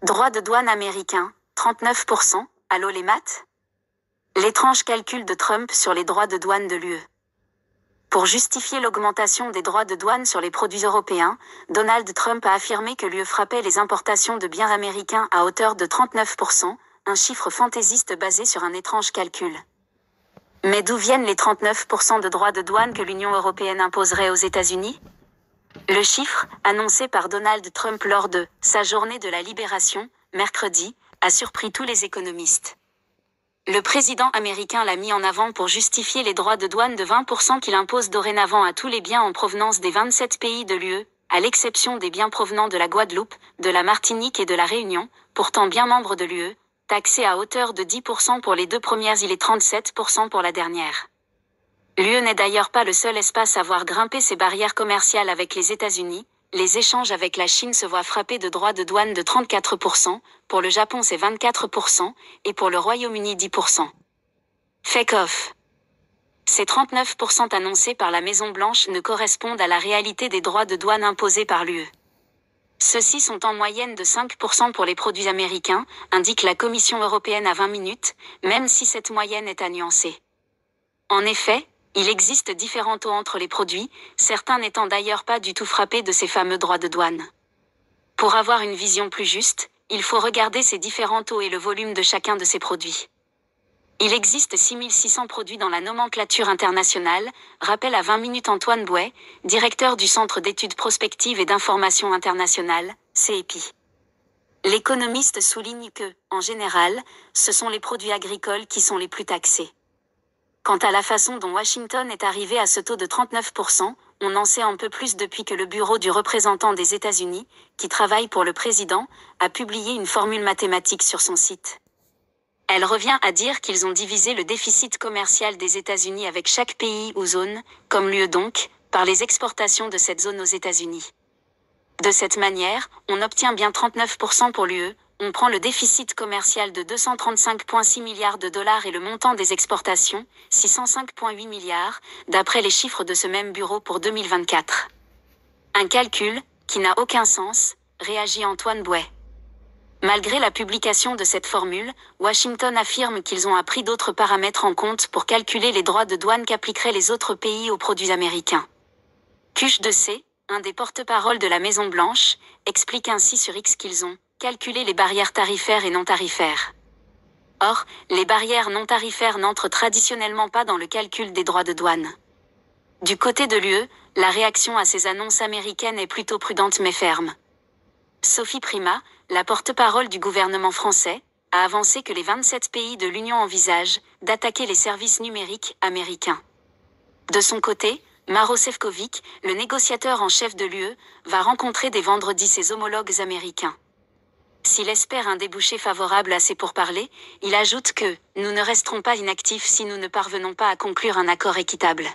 Droits de douane américains, 39%, allô les maths? L'étrange calcul de Trump sur les droits de douane de l'UE. Pour justifier l'augmentation des droits de douane sur les produits européens, Donald Trump a affirmé que l'UE frappait les importations de biens américains à hauteur de 39%, un chiffre fantaisiste basé sur un étrange calcul. Mais d'où viennent les 39% de droits de douane que l'Union européenne imposerait aux États-Unis? Le chiffre, annoncé par Donald Trump lors de sa journée de la libération, mercredi, a surpris tous les économistes. Le président américain l'a mis en avant pour justifier les droits de douane de 20% qu'il impose dorénavant à tous les biens en provenance des 27 pays de l'UE, à l'exception des biens provenant de la Guadeloupe, de la Martinique et de la Réunion, pourtant bien membres de l'UE, taxés à hauteur de 10% pour les deux premières îles et 37% pour la dernière. L'UE n'est d'ailleurs pas le seul espace à voir grimper ses barrières commerciales avec les États-Unis. Les échanges avec la Chine se voient frapper de droits de douane de 34%, pour le Japon c'est 24%, et pour le Royaume-Uni 10%. Fake off. Ces 39% annoncés par la Maison-Blanche ne correspondent à la réalité des droits de douane imposés par l'UE. Ceux-ci sont en moyenne de 5% pour les produits américains, indique la Commission européenne à 20 minutes, même si cette moyenne est à nuancer. En effet, il existe différents taux entre les produits, certains n'étant d'ailleurs pas du tout frappés de ces fameux droits de douane. Pour avoir une vision plus juste, il faut regarder ces différents taux et le volume de chacun de ces produits. Il existe 6600 produits dans la nomenclature internationale, rappelle à 20 minutes Antoine Bouet, directeur du Centre d'études prospectives et d'information internationale, CEPI. L'économiste souligne que, en général, ce sont les produits agricoles qui sont les plus taxés. Quant à la façon dont Washington est arrivé à ce taux de 39%, on en sait un peu plus depuis que le bureau du représentant des États-Unis, qui travaille pour le président, a publié une formule mathématique sur son site. Elle revient à dire qu'ils ont divisé le déficit commercial des États-Unis avec chaque pays ou zone, comme l'UE donc, par les exportations de cette zone aux États-Unis. De cette manière, on obtient bien 39% pour l'UE, on prend le déficit commercial de 235,6 milliards de dollars et le montant des exportations, 605,8 milliards, d'après les chiffres de ce même bureau pour 2024. Un calcul, qui n'a aucun sens, réagit Antoine Bouet. Malgré la publication de cette formule, Washington affirme qu'ils ont appris d'autres paramètres en compte pour calculer les droits de douane qu'appliqueraient les autres pays aux produits américains. Cuche de C, un des porte-paroles de la Maison-Blanche, explique ainsi sur X qu'ils ont calculé les barrières tarifaires et non tarifaires. Or, les barrières non tarifaires n'entrent traditionnellement pas dans le calcul des droits de douane. Du côté de l'UE, la réaction à ces annonces américaines est plutôt prudente mais ferme. Sophie Primas, la porte-parole du gouvernement français, a avancé que les 27 pays de l'Union envisagent d'attaquer les services numériques américains. De son côté, Maro Sefcovic, le négociateur en chef de l'UE, va rencontrer dès vendredi ses homologues américains. S'il espère un débouché favorable à ces pourparlers, il ajoute que « nous ne resterons pas inactifs si nous ne parvenons pas à conclure un accord équitable ».